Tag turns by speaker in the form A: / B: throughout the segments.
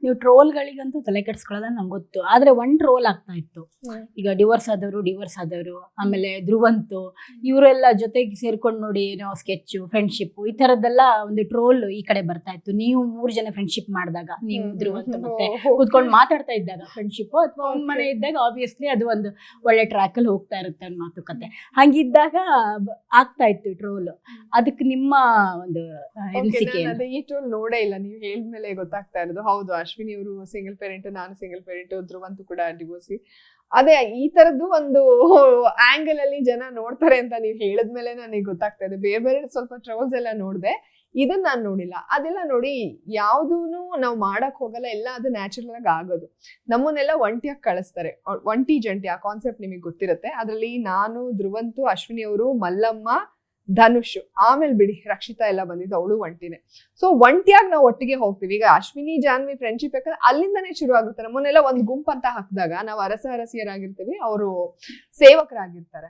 A: ನೀವು ಟ್ರೋಲ್ಗಳಿಗಂತೂ ತಲೆ ಕೆಡ್ಸ್ಕೊಳ್ಳೋದ ನಂಗೆ ಗೊತ್ತು. ಆದ್ರೆ ಒಂದ್ ಟ್ರೋಲ್ ಆಗ್ತಾ ಇತ್ತು. ಈಗ ಡಿವೋರ್ಸ್ ಆದವರು, ಆಮೇಲೆ ಧ್ರುವಂತು ಇವರೆಲ್ಲ ಜೊತೆಗೆ ಸೇರ್ಕೊಂಡು ನೋಡಿ ಏನೋ ಸ್ಕೆಚ್ ಫ್ರೆಂಡ್ಶಿಪ್ ಈ ತರದ್ದೆಲ್ಲ ಒಂದು ಟ್ರೋಲ್ ಈ ಕಡೆ ಬರ್ತಾ ಇತ್ತು. ನೀವು 3 ಜನ ಫ್ರೆಂಡ್ಶಿಪ್ ಮಾಡಿದಾಗ, ನೀವು ಧ್ರುವಂತು ಮತ್ತೆ ಕೂತ್ಕೊಂಡು ಮಾತಾಡ್ತಾ ಇದ್ದಾಗ ಫ್ರೆಂಡ್ಶಿಪ್, ಅಥವಾ ಒಂದ್ ಮನೆ ಇದ್ದಾಗ ಆಬ್ವಿಯಸ್ಲಿ ಅದು ಒಂದು ಒಳ್ಳೆ ಟ್ರ್ಯಾಕ್ ಅಲ್ಲಿ ಹೋಗ್ತಾ ಇರುತ್ತೆ ಅನ್ನೋ ಮಾತುಕತೆ. ಹಂಗಿದ್ದಾಗ ಆಗ್ತಾ ಇತ್ತು ಟ್ರೋಲ್. ಅದಕ್ಕೆ ನಿಮ್ಮ ಒಂದು ಅನಿಸಿಕೆ?
B: ಈ ಟ್ರೋಲ್ ನೋಡೇ ಇಲ್ಲ, ನೀವು ಹೇಳಿದ್ಮೇಲೆ ಗೊತ್ತಾಗ್ತಾ ಇರೋದು. ಹೌದು, ಅಶ್ವಿನಿ ಅವರು ಸಿಂಗಲ್ ಪೇರೆಂಟ್, ನಾನು ಸಿಂಗಲ್ ಪೇರೆಂಟ್, ಧ್ರುವಂತು ಕೂಡ ಡಿವೋರ್ಸಿ. ಅದೇ ಈ ತರದ್ದು ಒಂದು ಆಂಗಲ್ ಅಲ್ಲಿ ಜನ ನೋಡ್ತಾರೆ ಅಂತ ನೀವು ಹೇಳಿದ್ಮೇಲೆ ನನಗೆ ಗೊತ್ತಾಗ್ತಾ ಇದೆ. ಬೇರೆ ಬೇರೆ ಸ್ವಲ್ಪ ಟ್ರೋಲ್ಸ್ ಎಲ್ಲ ನೋಡಿದೆ, ಇದನ್ನ ನಾನು ನೋಡಿಲ್ಲ. ಅದೆಲ್ಲ ನೋಡಿ ಯಾವ್ದೂನು ನಾವು ಮಾಡಕ್ ಹೋಗಲ್ಲ, ಎಲ್ಲ ಅದು ನ್ಯಾಚುರಲ್ ಆಗಿ ಆಗೋದು. ನಮ್ಮನ್ನೆಲ್ಲ ಒಂಟಿಯಾಗಿ ಕಳಿಸ್ತಾರೆ, ಒಂಟಿ ಜಂಟಿ ಆ ಕಾನ್ಸೆಪ್ಟ್ ನಿಮಗೆ ಗೊತ್ತಿರುತ್ತೆ. ಅದ್ರಲ್ಲಿ ನಾನು, ಧ್ರುವಂತು, ಅಶ್ವಿನಿ ಅವರು, ಮಲ್ಲಮ್ಮ, ಧನುಷ್, ಆಮೇಲೆ ಬಿಡಿ ರಕ್ಷಿತಾ ಎಲ್ಲ ಬಂದಿದ್ದು, ಅವಳು ಒಂಟಿನೇ. ಸೊ ಒಂಟಿಯಾಗಿ ನಾವು ಒಟ್ಟಿಗೆ ಹೋಗ್ತೀವಿ. ಈಗ ಅಶ್ವಿನಿ ಜಾನ್ವಿ ಫ್ರೆಂಡ್ಶಿಪ್ ಯಾಕಂದ್ರೆ ಅಲ್ಲಿಂದಾನೇ ಶುರು ಆಗುತ್ತೆ. ನಮ್ಮನ್ನೆಲ್ಲ ಒಂದು ಗುಂಪು ಅಂತ ಹಾಕಿದಾಗ ನಾವು ಅರಸಿಯರಾಗಿರ್ತೀವಿ, ಅವರು ಸೇವಕರಾಗಿರ್ತಾರೆ.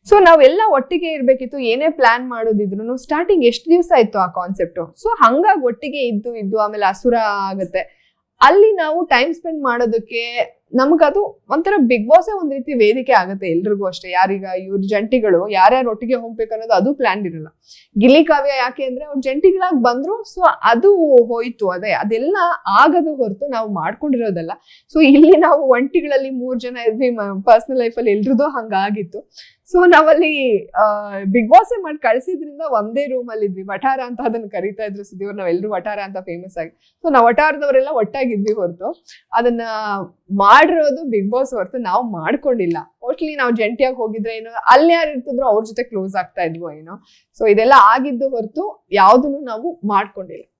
B: ಸೊ ನಾವೆಲ್ಲ ಒಟ್ಟಿಗೆ ಇರ್ಬೇಕಿತ್ತು. ಏನೇ ಪ್ಲಾನ್ ಮಾಡೋದಿದ್ರು ಸ್ಟಾರ್ಟಿಂಗ್ ಎಷ್ಟು ದಿವಸ ಇತ್ತು ಆ ಕಾನ್ಸೆಪ್ಟ್. ಸೊ ಹಂಗಾಗಿ ಒಟ್ಟಿಗೆ ಇದ್ದು ಆಮೇಲೆ ಅಸುರ ಆಗುತ್ತೆ. ಅಲ್ಲಿ ನಾವು ಟೈಮ್ ಸ್ಪೆಂಡ್ ಮಾಡೋದಕ್ಕೆ ನಮ್ಗದು ಒಂಥರ ಬಿಗ್ ಬಾಸ್ ಒಂದ್ ರೀತಿ ವೇದಿಕೆ ಆಗುತ್ತೆ ಎಲ್ರಿಗೂ ಅಷ್ಟೇ. ಯಾರೀಗ ಇವ್ರ ಜಂಟಿಗಳು ಯಾರ್ಯಾರು ಒಟ್ಟಿಗೆ ಹೋಗ್ಬೇಕು ಅನ್ನೋದು ಅದು ಪ್ಲಾನ್ ಇರಲ್ಲ. ಗಿಲ್ಲಿ ಕಾವ್ಯ ಯಾಕೆ ಅಂದ್ರೆ ಅವ್ರು ಜಂಟಿಗಳಾಗಿ ಬಂದ್ರು, ಸೊ ಅದು ಹೋಯ್ತು. ಅದೆಲ್ಲ ಆಗದು ಹೊರತು ನಾವು ಮಾಡ್ಕೊಂಡಿರೋದಲ್ಲ. ಸೊ ಇಲ್ಲಿ ನಾವು ಒಂಟಿಗಳಲ್ಲಿ 3 ಜನ ಇದ್ವಿ, ಪರ್ಸನಲ್ ಲೈಫಲ್ಲಿ ಎಲ್ರದ್ದು ಹಂಗಾಗಿತ್ತು. ಸೊ ನಾವಲ್ಲಿ ಬಿಗ್ ಬಾಸ್ ಮಾಡಿ ಕಳ್ಸಿದ್ರಿಂದ ಒಂದೇ ರೂಮ್ ಅಲ್ಲಿ ಇದ್ವಿ. ವಠಾರ ಅಂತ ಅದನ್ನ ಕರೀತಾ ಇದ್ರು ಸುದೀವ್ರು, ನಾವೆಲ್ಲರೂ ವಠಾರ ಅಂತ ಫೇಮಸ್ ಆಗಿ. ಸೊ ನಾವು ವಠಾರದವರೆಲ್ಲ ಒಟ್ಟಾಗಿದ್ವಿ ಹೊರತು ಅದನ್ನ ಮಾಡಿರೋದು ಬಿಗ್ ಬಾಸ್ ಹೊರತು ನಾವು ಮಾಡ್ಕೊಂಡಿಲ್ಲ. ಮೋಸ್ಟ್ಲಿ ನಾವು ಜಂಟಿಯಾಗಿ ಹೋಗಿದ್ರೆ ಏನೋ ಅಲ್ಲಿ ಯಾರು ಇರ್ತಿದ್ರು ಅವ್ರ ಜೊತೆ ಕ್ಲೋಸ್ ಆಗ್ತಾ ಇದ್ವೋ ಏನೋ. ಸೊ ಇದೆಲ್ಲ ಆಗಿದ್ದು ಹೊರತು ಯಾವ್ದನ್ನು ನಾವು ಮಾಡ್ಕೊಂಡಿಲ್ಲ.